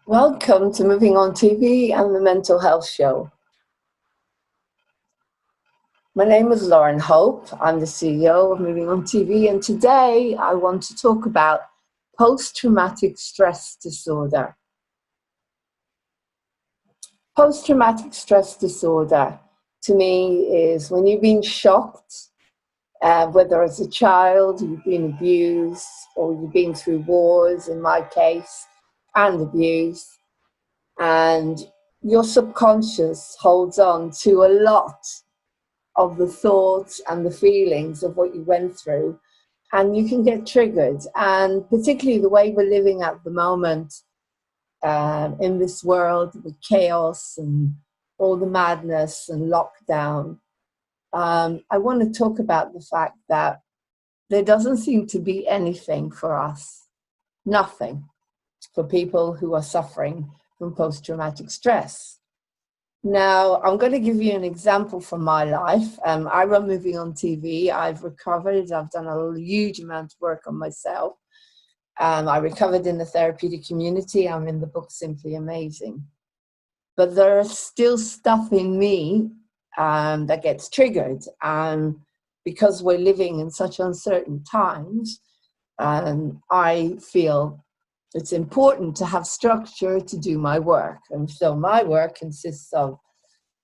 Welcome to Moving on TV and the Mental Health Show. My name is Lauren Hope. I'm the CEO of Moving on TV, and today I want to talk about post-traumatic stress disorder. Post-traumatic stress disorder, to me, is when you've been shocked, whether as a child, you've been abused, or you've been through wars, in my case, and abuse, and your subconscious holds on to a lot of the thoughts and the feelings of what you went through, and you can get triggered. And particularly the way we're living at the moment in this world with chaos and all the madness and lockdown, I want to talk about the fact that there doesn't seem to be anything for us, nothing, for people who are suffering from post-traumatic stress. Now, I'm going to give you an example from my life. I run Moving on TV. I've recovered. I've done a huge amount of work on myself. I recovered in the therapeutic community. I'm in the book Simply Amazing. But there's still stuff in me that gets triggered. And because we're living in such uncertain times, I feel it's important to have structure to do my work. And so my work consists of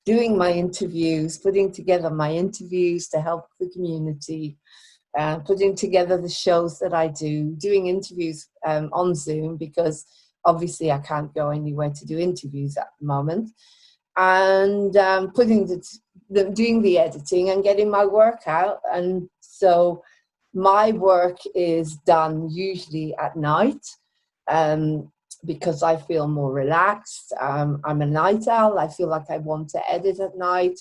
doing my interviews, putting together my interviews to help the community, putting together the shows that I do, doing interviews on Zoom, because obviously I can't go anywhere to do interviews at the moment, and doing the editing and getting my work out. And so my work is done usually at night, because I feel more relaxed. I'm a night owl. I feel like I want to edit at night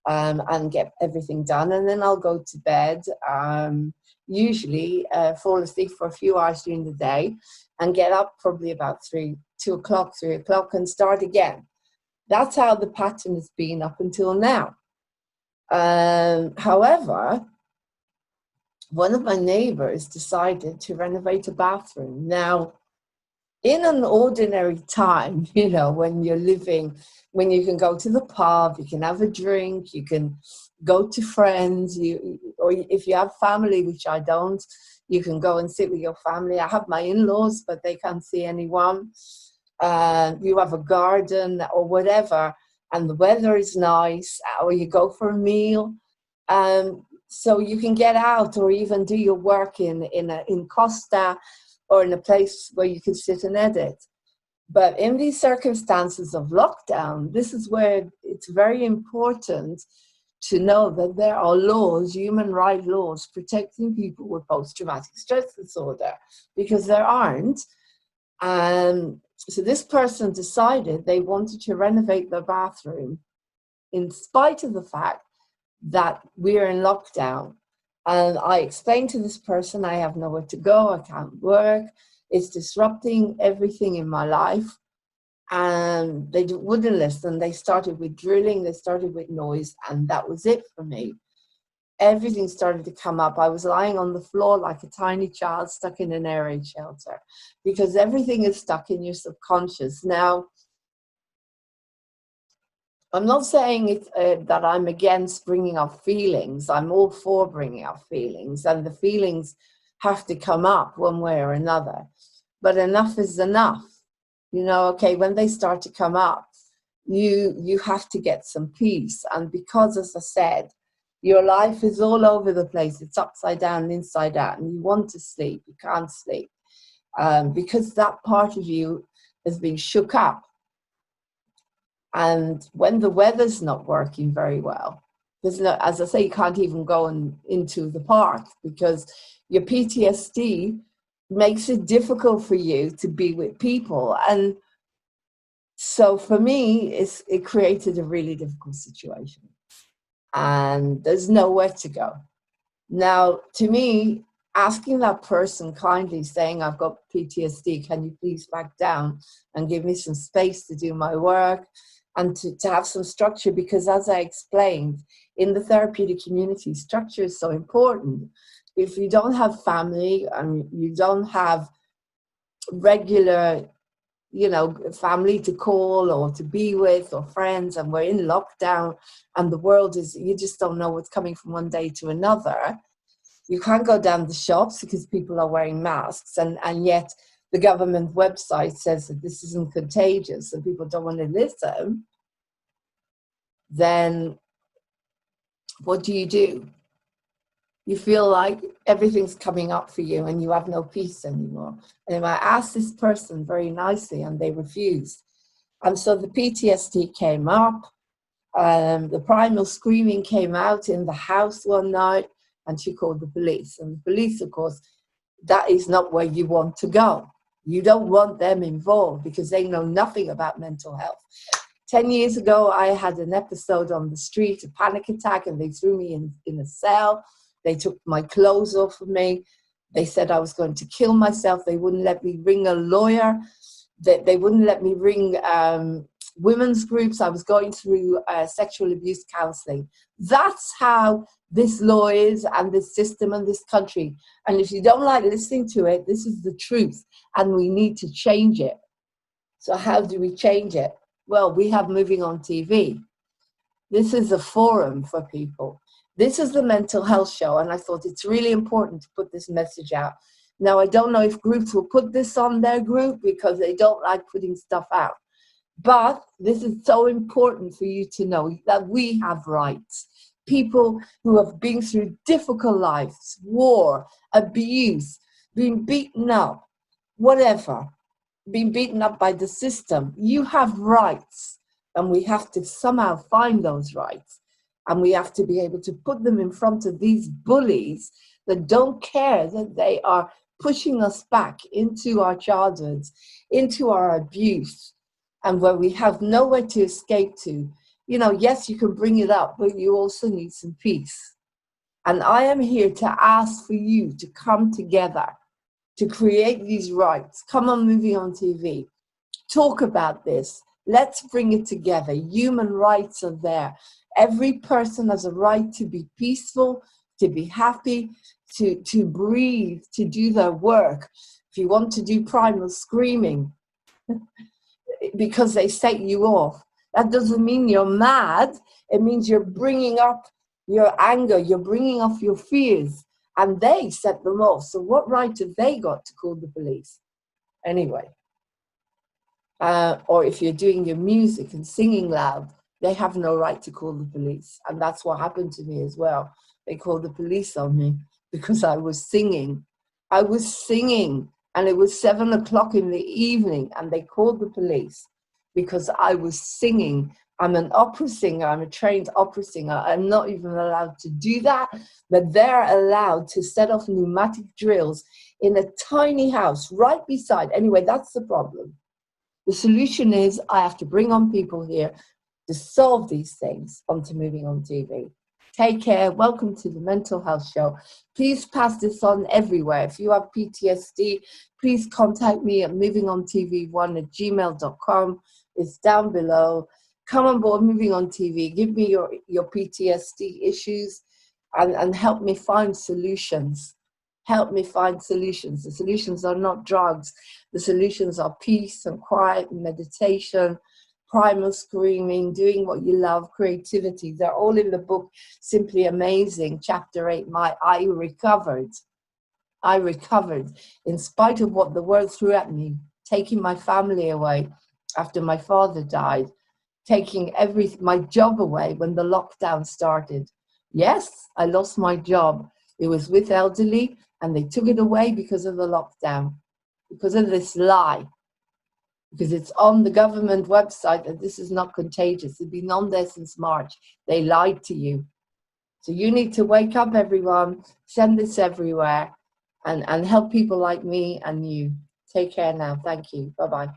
and get everything done. And then I'll go to bed, usually fall asleep for a few hours during the day and get up probably about 3 o'clock, and start again. That's how the pattern has been up until now. However, one of my neighbors decided to renovate a bathroom. Now, in an ordinary time, when you're living, when you can go to the pub, you can have a drink, you can go to friends, or if you have family, which I don't, you can go and sit with your family. I have my in-laws, but they can't see anyone. You have a garden or whatever, and the weather is nice, or you go for a meal. So you can get out or even do your work in Costa, or in a place where you can sit and edit. But in these circumstances of lockdown, this is where it's very important to know that there are laws, human rights laws, protecting people with post-traumatic stress disorder, because there aren't. So this person decided they wanted to renovate their bathroom in spite of the fact that we're in lockdown. And I explained to this person, I have nowhere to go, I can't work, it's disrupting everything in my life. And they wouldn't listen. They started with drilling, they started with noise, and that was it for me. Everything started to come up. I was lying on the floor like a tiny child stuck in an air raid shelter, because everything is stuck in your subconscious. Now, I'm not saying that I'm against bringing up feelings. I'm all for bringing up feelings, and the feelings have to come up one way or another. But enough is enough. Okay, when they start to come up, you have to get some peace. And because, as I said, your life is all over the place. It's upside down, inside out, and you want to sleep, you can't sleep, because that part of you has been shook up. And when the weather's not working very well, there's no, as I say, you can't even go into the park, because your PTSD makes it difficult for you to be with people. And so for me, it created a really difficult situation. And there's nowhere to go. Now, to me, asking that person kindly, saying, I've got PTSD, can you please back down and give me some space to do my work, and to have some structure, because as I explained, in the therapeutic community, structure is so important. If you don't have family and you don't have regular you know, family to call or to be with or friends, and we're in lockdown and the world is, you just don't know what's coming from one day to another. You can't go down the shops because people are wearing masks, and yet the government website says that this isn't contagious and people don't want to listen. Then what do? You feel like everything's coming up for you and you have no peace anymore. And I asked this person very nicely and they refused. And so the PTSD came up. The primal screaming came out in the house one night, and she called the police. And the police, of course, that is not where you want to go. You don't want them involved because they know nothing about mental health. 10 years ago, I had an episode on the street, a panic attack, and they threw me in a cell. They took my clothes off of me. They said I was going to kill myself. They wouldn't let me ring a lawyer. They wouldn't let me ring women's groups. I was going through sexual abuse counseling. That's how this law is, and this system and this country. And if you don't like listening to it, this is the truth, and we need to change it. So how do we change it? Well, we have Moving on TV. This is a forum for people. This is the mental health show, and I thought it's really important to put this message out. Now, I don't know if groups will put this on their group because they don't like putting stuff out. But this is so important for you to know that we have rights. People who have been through difficult lives, war, abuse, been beaten up, whatever, been beaten up by the system, you have rights. And we have to somehow find those rights. And we have to be able to put them in front of these bullies that don't care that they are pushing us back into our childhoods, into our abuse, and where we have nowhere to escape to. You know, yes, you can bring it up, but you also need some peace. And I am here to ask for you to come together to create these rights. Come on, Moving on TV. Talk about this. Let's bring it together. Human rights are there. Every person has a right to be peaceful, to be happy, to breathe, to do their work. If you want to do primal screaming because they set you off, that doesn't mean you're mad. It means you're bringing up your anger, you're bringing up your fears, and they set them off. So what right have they got to call the police? Anyway. Or if you're doing your music and singing loud, they have no right to call the police. And that's what happened to me as well. They called the police on me because I was singing. I was singing, and it was 7 o'clock in the evening, and they called the police because I was singing. I'm an opera singer. I'm a trained opera singer. I'm not even allowed to do that, but they're allowed to set off pneumatic drills in a tiny house right beside. Anyway, that's the problem. The solution is I have to bring on people here to solve these things onto Moving on TV. Take care. Welcome to the Mental Health Show. Please pass this on everywhere. If you have PTSD, please contact me at movingontv1@gmail.com. It's down below. Come on board Moving on TV. Give me your PTSD issues and help me find solutions. Help me find solutions. The solutions are not drugs. The solutions are peace and quiet and meditation, primal screaming, doing what you love, creativity. They're all in the book, Simply Amazing, Chapter 8, I recovered. I recovered in spite of what the world threw at me, taking my family away after my father died, taking my job away when the lockdown started. Yes, I lost my job. It was with elderly, and they took it away because of the lockdown, because of this lie, because it's on the government website that this is not contagious. It's been on there since March. They lied to you. So you need to wake up, everyone, send this everywhere, and help people like me and you. Take care now. Thank you. Bye-bye.